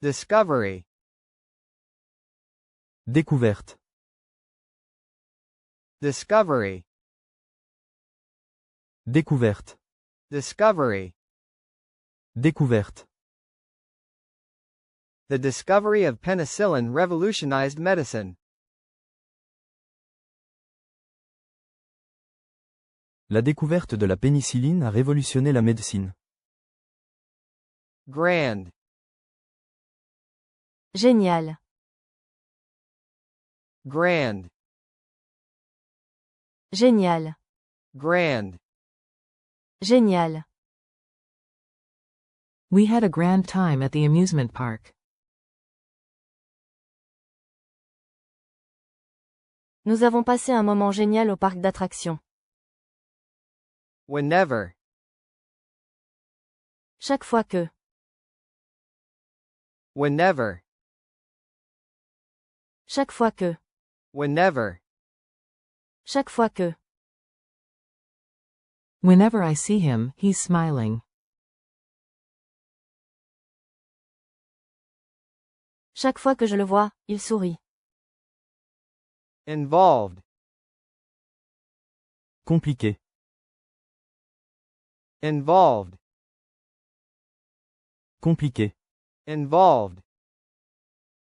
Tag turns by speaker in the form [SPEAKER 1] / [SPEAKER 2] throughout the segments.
[SPEAKER 1] Discovery.
[SPEAKER 2] Découverte.
[SPEAKER 1] Discovery.
[SPEAKER 2] Découverte.
[SPEAKER 1] Discovery.
[SPEAKER 2] Découverte.
[SPEAKER 1] The discovery of penicillin revolutionized medicine.
[SPEAKER 2] La découverte de la pénicilline a révolutionné la médecine.
[SPEAKER 1] Grand.
[SPEAKER 3] Génial.
[SPEAKER 1] Grand.
[SPEAKER 3] Génial.
[SPEAKER 1] Grand.
[SPEAKER 3] Génial.
[SPEAKER 4] We had a grand time at the amusement park.
[SPEAKER 3] Nous avons passé un moment génial au parc d'attractions.
[SPEAKER 1] Whenever.
[SPEAKER 3] Chaque fois que.
[SPEAKER 1] Whenever.
[SPEAKER 3] Chaque fois que.
[SPEAKER 1] Whenever.
[SPEAKER 3] Chaque fois que.
[SPEAKER 4] Whenever I see him, he's smiling.
[SPEAKER 3] Chaque fois que je le vois, il sourit.
[SPEAKER 1] Involved.
[SPEAKER 2] Compliqué.
[SPEAKER 1] Involved.
[SPEAKER 2] Compliqué.
[SPEAKER 1] Involved.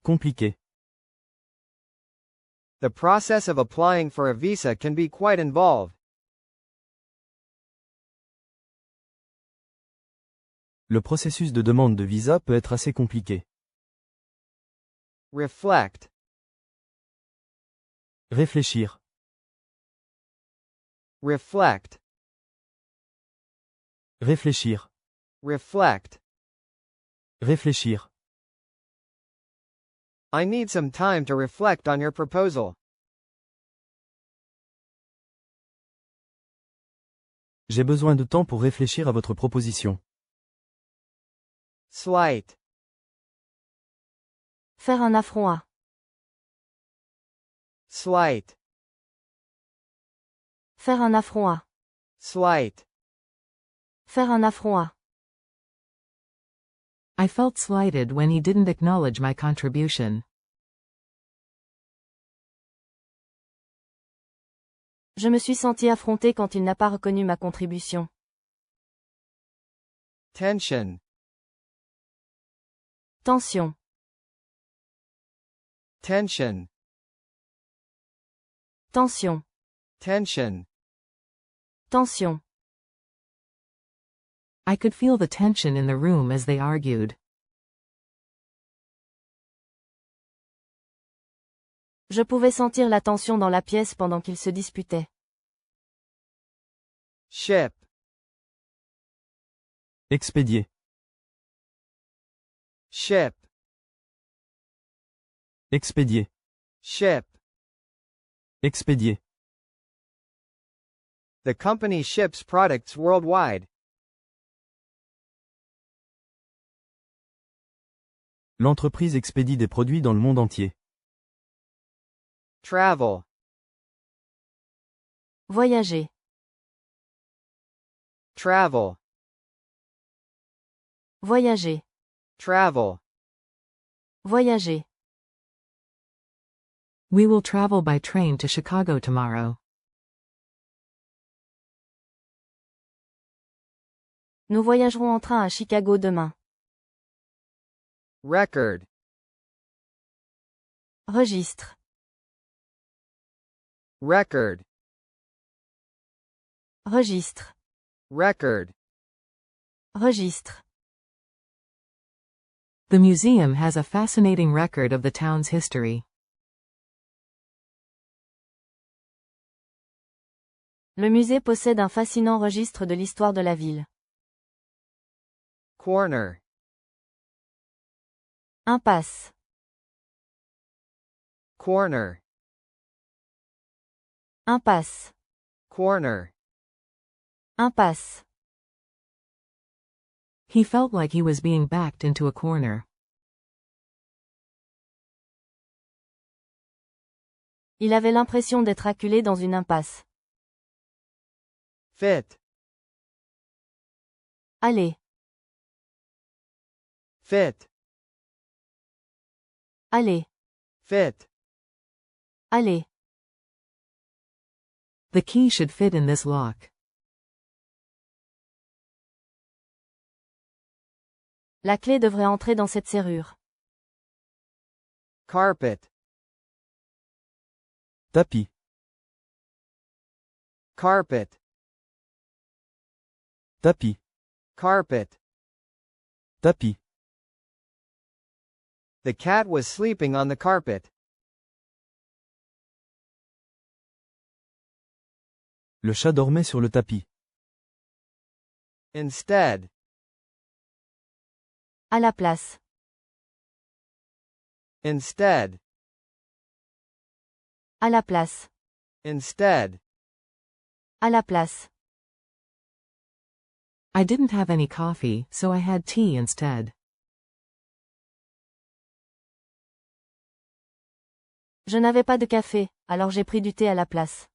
[SPEAKER 2] Compliqué.
[SPEAKER 1] The process of applying for a visa can be quite involved.
[SPEAKER 2] Le processus de demande de visa peut être assez compliqué.
[SPEAKER 1] Reflect.
[SPEAKER 2] Réfléchir.
[SPEAKER 1] Reflect.
[SPEAKER 2] Réfléchir.
[SPEAKER 1] Reflect.
[SPEAKER 2] Réfléchir.
[SPEAKER 1] I need some time to reflect on your proposal.
[SPEAKER 2] J'ai besoin de temps pour réfléchir à votre proposition.
[SPEAKER 1] Slight.
[SPEAKER 3] Faire un affront à.
[SPEAKER 1] Slight.
[SPEAKER 3] Faire un affront à.
[SPEAKER 1] Slight.
[SPEAKER 3] Faire un affront à.
[SPEAKER 4] I felt slighted when he didn't acknowledge my contribution.
[SPEAKER 3] Je me suis senti affronté quand il n'a pas reconnu ma contribution.
[SPEAKER 1] Tension.
[SPEAKER 3] Tension.
[SPEAKER 1] Tension.
[SPEAKER 3] Tension.
[SPEAKER 1] Tension.
[SPEAKER 3] Tension.
[SPEAKER 4] I could feel the tension in the room as they argued.
[SPEAKER 3] Je pouvais sentir la tension dans la pièce pendant qu'ils se disputaient.
[SPEAKER 1] Ship.
[SPEAKER 2] Expédier.
[SPEAKER 1] Ship.
[SPEAKER 2] Expédier.
[SPEAKER 1] Ship.
[SPEAKER 2] Expédier.
[SPEAKER 1] The company ships products worldwide.
[SPEAKER 2] L'entreprise expédie des produits dans le monde entier.
[SPEAKER 1] Travel.
[SPEAKER 3] Voyager.
[SPEAKER 1] Travel.
[SPEAKER 3] Voyager.
[SPEAKER 1] Travel.
[SPEAKER 3] Voyager.
[SPEAKER 4] We will travel by train to Chicago tomorrow.
[SPEAKER 3] Nous voyagerons en train à Chicago demain.
[SPEAKER 1] Record.
[SPEAKER 3] Registre.
[SPEAKER 1] Record.
[SPEAKER 3] Registre.
[SPEAKER 1] Record.
[SPEAKER 3] Registre.
[SPEAKER 4] The museum has a fascinating record of the town's history.
[SPEAKER 3] Le musée possède un fascinant registre de l'histoire de la ville.
[SPEAKER 1] Corner.
[SPEAKER 3] Impasse.
[SPEAKER 1] Corner.
[SPEAKER 3] Impasse.
[SPEAKER 1] Corner.
[SPEAKER 3] Impasse.
[SPEAKER 4] He felt like he was being backed into a corner.
[SPEAKER 3] Il avait l'impression d'être acculé dans une impasse.
[SPEAKER 1] Fit.
[SPEAKER 3] Allez.
[SPEAKER 1] Fit.
[SPEAKER 3] Allez.
[SPEAKER 1] Fit.
[SPEAKER 3] Allez.
[SPEAKER 4] The key should fit in this lock.
[SPEAKER 3] La clé devrait entrer dans cette serrure.
[SPEAKER 1] Carpet.
[SPEAKER 2] Tapis.
[SPEAKER 1] Carpet.
[SPEAKER 2] Tapis.
[SPEAKER 1] Carpet.
[SPEAKER 2] Tapis.
[SPEAKER 1] The cat was sleeping on the carpet.
[SPEAKER 2] Le chat dormait sur le tapis.
[SPEAKER 1] Instead.
[SPEAKER 3] À la place.
[SPEAKER 1] Instead.
[SPEAKER 3] À la place.
[SPEAKER 1] Instead.
[SPEAKER 3] À la place.
[SPEAKER 4] I didn't have any coffee, so I had tea instead.
[SPEAKER 3] Je n'avais pas de café, alors j'ai pris du thé à la place.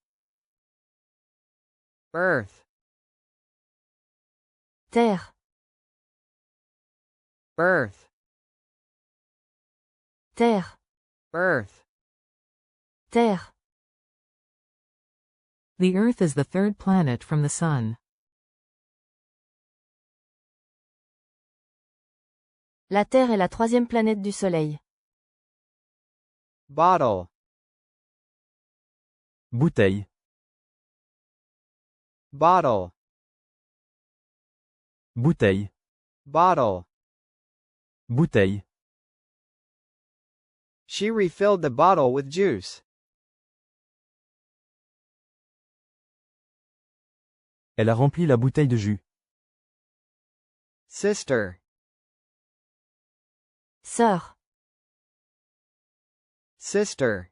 [SPEAKER 1] Earth.
[SPEAKER 3] Terre.
[SPEAKER 1] Earth.
[SPEAKER 3] Terre.
[SPEAKER 1] Earth.
[SPEAKER 3] Terre.
[SPEAKER 4] The Earth is the third planet from the Sun.
[SPEAKER 3] La Terre est la troisième planète du Soleil.
[SPEAKER 1] Bottle.
[SPEAKER 2] Bouteille.
[SPEAKER 1] Bottle.
[SPEAKER 2] Bouteille.
[SPEAKER 1] Bottle.
[SPEAKER 2] Bouteille.
[SPEAKER 1] She refilled the bottle with juice.
[SPEAKER 2] Elle a rempli la bouteille de jus.
[SPEAKER 1] Sister.
[SPEAKER 3] Sœur.
[SPEAKER 1] Sister.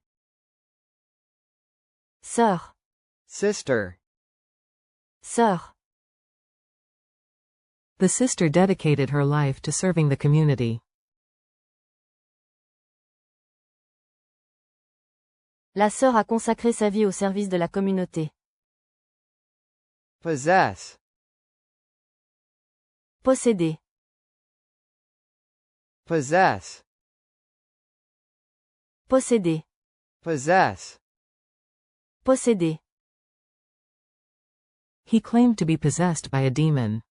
[SPEAKER 3] Sœur.
[SPEAKER 1] Sister.
[SPEAKER 3] Sœur.
[SPEAKER 4] The sister dedicated her life to serving the community.
[SPEAKER 3] La sœur a consacré sa vie au service de la communauté.
[SPEAKER 1] Possess.
[SPEAKER 3] Posséder.
[SPEAKER 1] Possess.
[SPEAKER 3] Posséder.
[SPEAKER 1] Possess.
[SPEAKER 3] Posséder.
[SPEAKER 4] He claimed to be possessed by a demon.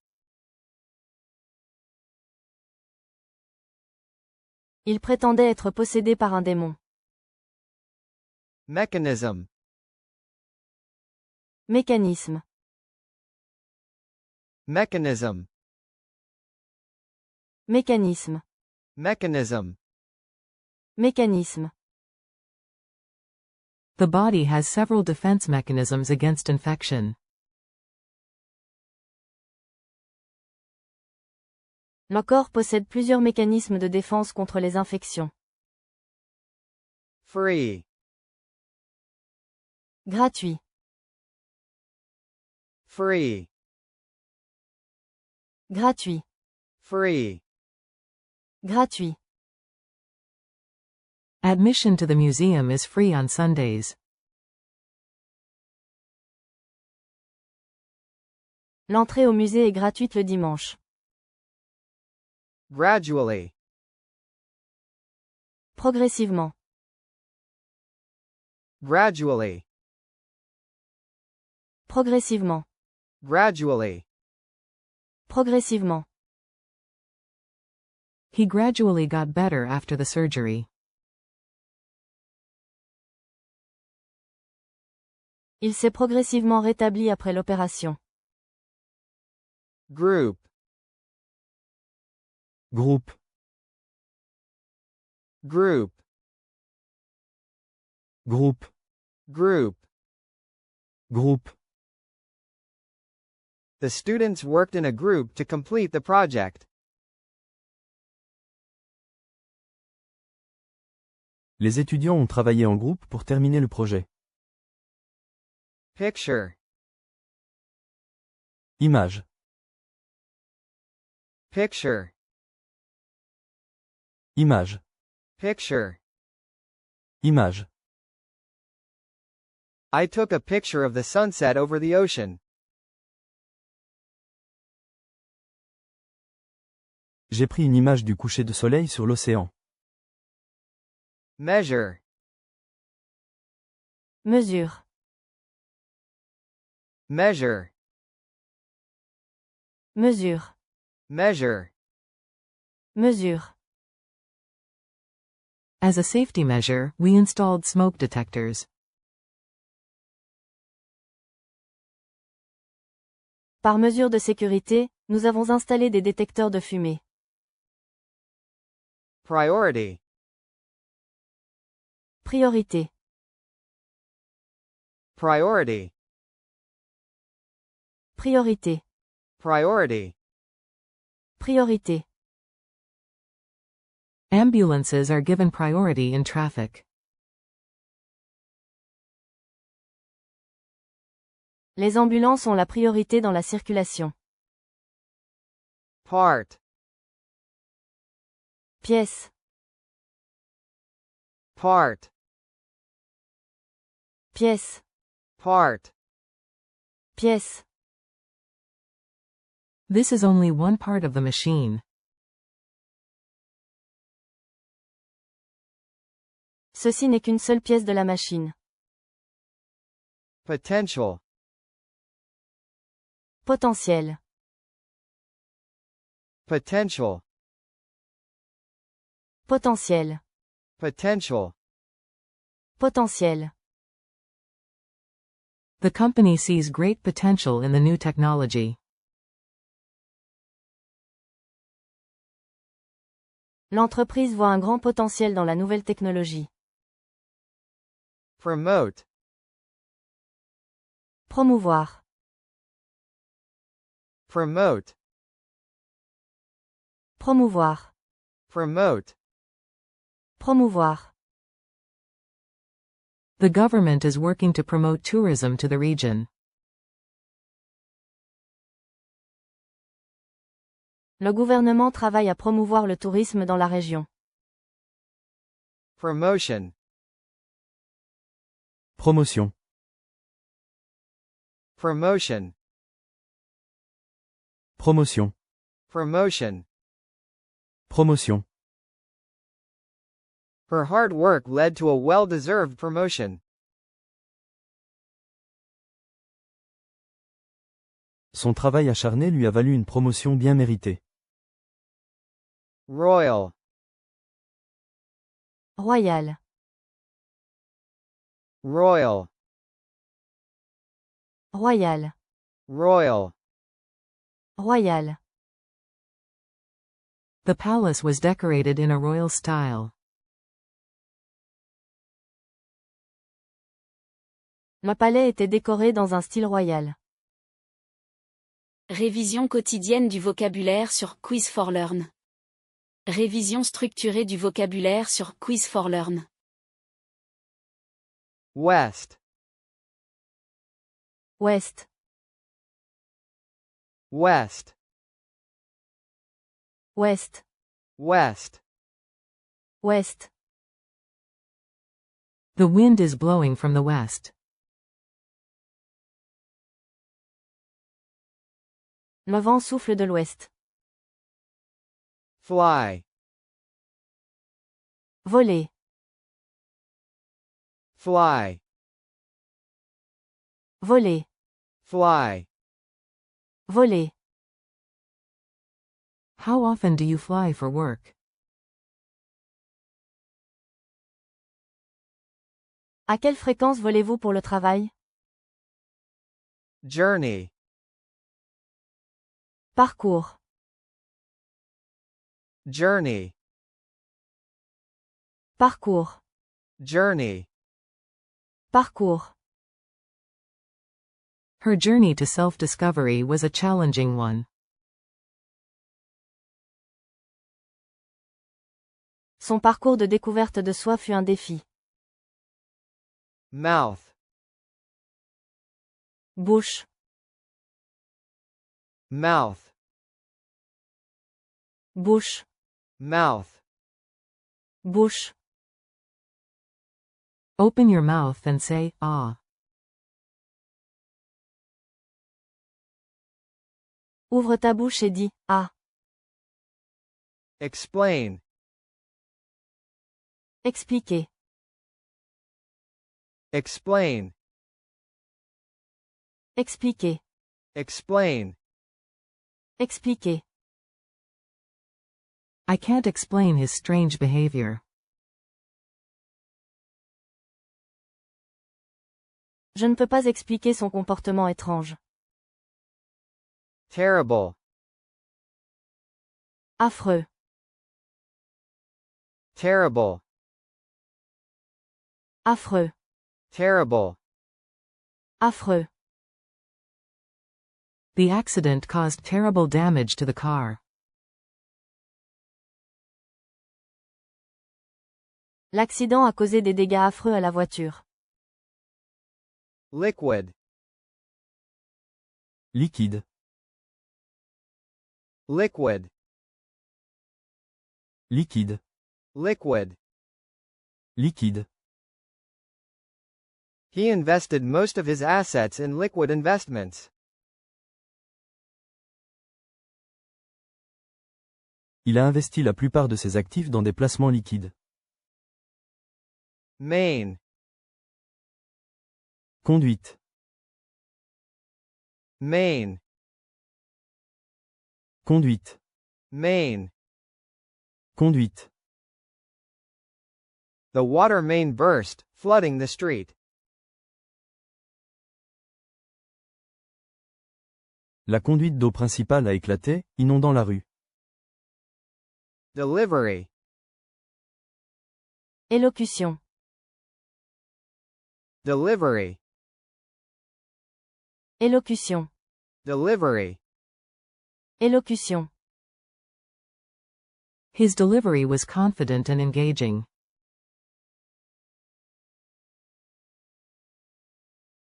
[SPEAKER 3] Il prétendait être possédé par un démon.
[SPEAKER 1] Mechanism.
[SPEAKER 3] Mécanisme.
[SPEAKER 1] Mechanism.
[SPEAKER 3] Mécanisme.
[SPEAKER 1] Mechanism.
[SPEAKER 3] Mécanisme.
[SPEAKER 4] The body has several defense mechanisms against infection.
[SPEAKER 3] Le corps possède plusieurs mécanismes de défense contre les infections.
[SPEAKER 1] Free.
[SPEAKER 3] Gratuit.
[SPEAKER 1] Free.
[SPEAKER 3] Gratuit.
[SPEAKER 1] Free.
[SPEAKER 3] Gratuit.
[SPEAKER 4] Admission to the museum is free on Sundays.
[SPEAKER 3] L'entrée au musée est gratuite le dimanche.
[SPEAKER 1] Gradually.
[SPEAKER 3] Progressivement.
[SPEAKER 1] Gradually.
[SPEAKER 3] Progressivement.
[SPEAKER 1] Gradually.
[SPEAKER 3] Progressivement.
[SPEAKER 4] He gradually got better after the surgery.
[SPEAKER 3] Il s'est progressivement rétabli après l'opération.
[SPEAKER 1] Group.
[SPEAKER 2] Groupe.
[SPEAKER 1] Group.
[SPEAKER 2] Groupe.
[SPEAKER 1] Group.
[SPEAKER 2] Groupe.
[SPEAKER 1] The students worked in a group to complete the project.
[SPEAKER 2] Les étudiants ont travaillé en groupe pour terminer le projet.
[SPEAKER 1] Picture.
[SPEAKER 2] Image.
[SPEAKER 1] Picture.
[SPEAKER 2] Image.
[SPEAKER 1] Picture.
[SPEAKER 2] Image.
[SPEAKER 1] I took a picture of the sunset over the ocean.
[SPEAKER 2] J'ai pris une image du coucher de soleil sur l'océan.
[SPEAKER 1] Measure.
[SPEAKER 3] Mesure.
[SPEAKER 1] Measure.
[SPEAKER 3] Mesure.
[SPEAKER 1] Measure.
[SPEAKER 3] Mesure.
[SPEAKER 4] As a safety measure, we installed smoke detectors.
[SPEAKER 3] Par mesure de sécurité, nous avons installé des détecteurs de fumée.
[SPEAKER 1] Priority.
[SPEAKER 3] Priorité.
[SPEAKER 1] Priority.
[SPEAKER 3] Priorité.
[SPEAKER 1] Priority.
[SPEAKER 3] Priorité.
[SPEAKER 4] Ambulances are given priority in traffic.
[SPEAKER 3] Les ambulances ont la priorité dans la circulation.
[SPEAKER 1] Part.
[SPEAKER 3] Pièce.
[SPEAKER 1] Part.
[SPEAKER 3] Pièce.
[SPEAKER 1] Part.
[SPEAKER 3] Pièce.
[SPEAKER 4] This is only one part of the machine.
[SPEAKER 3] Ceci n'est qu'une seule pièce de la machine.
[SPEAKER 1] Potential.
[SPEAKER 3] Potentiel.
[SPEAKER 1] Potential.
[SPEAKER 3] Potentiel.
[SPEAKER 1] Potential.
[SPEAKER 3] Potentiel.
[SPEAKER 4] The company sees great potential in the new technology.
[SPEAKER 3] L'entreprise voit un grand potentiel dans la nouvelle technologie.
[SPEAKER 1] Promote.
[SPEAKER 3] Promouvoir.
[SPEAKER 1] Promote.
[SPEAKER 3] Promouvoir.
[SPEAKER 1] Promote.
[SPEAKER 3] Promouvoir.
[SPEAKER 4] The government is working to promote tourism to the region.
[SPEAKER 3] Le gouvernement travaille à promouvoir le tourisme dans la région.
[SPEAKER 1] Promotion.
[SPEAKER 2] Promotion.
[SPEAKER 1] Promotion.
[SPEAKER 2] Promotion.
[SPEAKER 1] Promotion.
[SPEAKER 2] Promotion.
[SPEAKER 1] Her hard work led to a well-deserved promotion.
[SPEAKER 2] Son travail acharné lui a valu une promotion bien méritée.
[SPEAKER 1] Royal.
[SPEAKER 3] Royal.
[SPEAKER 1] Royal.
[SPEAKER 3] Royal.
[SPEAKER 1] Royal.
[SPEAKER 3] Royal.
[SPEAKER 4] The palace was decorated in a royal style.
[SPEAKER 3] Le palais était décoré dans un style royal.
[SPEAKER 5] Révision quotidienne du vocabulaire sur Quiz for Learn. Révision structurée du vocabulaire sur Quiz for Learn.
[SPEAKER 1] West.
[SPEAKER 3] Ouest.
[SPEAKER 1] West.
[SPEAKER 3] Ouest.
[SPEAKER 1] West.
[SPEAKER 3] Ouest.
[SPEAKER 4] The wind is blowing from the west.
[SPEAKER 3] Le vent souffle de l'ouest.
[SPEAKER 1] Fly.
[SPEAKER 3] Voler.
[SPEAKER 1] Fly.
[SPEAKER 3] Voler.
[SPEAKER 1] Fly.
[SPEAKER 3] Voler.
[SPEAKER 4] How often do you fly for work?
[SPEAKER 3] À quelle fréquence volez-vous pour le travail?
[SPEAKER 1] Journey.
[SPEAKER 3] Parcours.
[SPEAKER 1] Journey.
[SPEAKER 3] Parcours.
[SPEAKER 1] Journey.
[SPEAKER 3] Parcours.
[SPEAKER 4] Her journey to self-discovery was a challenging one.
[SPEAKER 3] Son parcours de découverte de soi fut un défi.
[SPEAKER 1] Mouth.
[SPEAKER 3] Bouche.
[SPEAKER 1] Mouth.
[SPEAKER 3] Bouche.
[SPEAKER 1] Mouth.
[SPEAKER 3] Bouche.
[SPEAKER 4] Open your mouth and say, ah.
[SPEAKER 3] Ouvre ta bouche et dis, ah.
[SPEAKER 1] Explain.
[SPEAKER 3] Expliquer.
[SPEAKER 1] Explain.
[SPEAKER 3] Expliquer.
[SPEAKER 1] Explain.
[SPEAKER 3] Expliquer.
[SPEAKER 4] I can't explain his strange behavior.
[SPEAKER 3] Je ne peux pas expliquer son comportement étrange.
[SPEAKER 1] Terrible.
[SPEAKER 3] Affreux.
[SPEAKER 1] Terrible.
[SPEAKER 3] Affreux.
[SPEAKER 1] Terrible.
[SPEAKER 3] Affreux.
[SPEAKER 4] The accident caused terrible damage to the car.
[SPEAKER 3] L'accident a causé des dégâts affreux à la voiture.
[SPEAKER 1] Liquid.
[SPEAKER 2] Liquide.
[SPEAKER 1] Liquid.
[SPEAKER 2] Liquide.
[SPEAKER 1] Liquid.
[SPEAKER 2] Liquide.
[SPEAKER 1] He invested most of his assets in liquid investments.
[SPEAKER 2] Il a investi la plupart de ses actifs dans des placements liquides.
[SPEAKER 1] Main.
[SPEAKER 2] Conduite.
[SPEAKER 1] Main.
[SPEAKER 2] Conduite.
[SPEAKER 1] Main.
[SPEAKER 2] Conduite.
[SPEAKER 1] The water main burst, flooding the street.
[SPEAKER 2] La conduite d'eau principale a éclaté, inondant la rue.
[SPEAKER 1] Delivery.
[SPEAKER 3] Élocution.
[SPEAKER 1] Delivery.
[SPEAKER 3] Élocution.
[SPEAKER 1] Delivery.
[SPEAKER 3] Élocution.
[SPEAKER 4] His delivery was confident and engaging.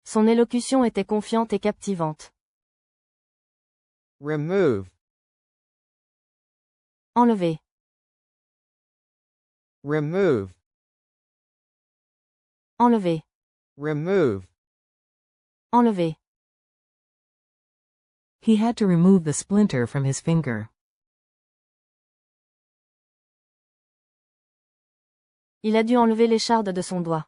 [SPEAKER 3] Son élocution était confiante et captivante.
[SPEAKER 1] Remove.
[SPEAKER 3] Enlever.
[SPEAKER 1] Remove.
[SPEAKER 3] Enlever.
[SPEAKER 1] Remove.
[SPEAKER 3] Enlever.
[SPEAKER 4] He had to remove the splinter from his finger.
[SPEAKER 3] Il a dû enlever l'écharde de son doigt.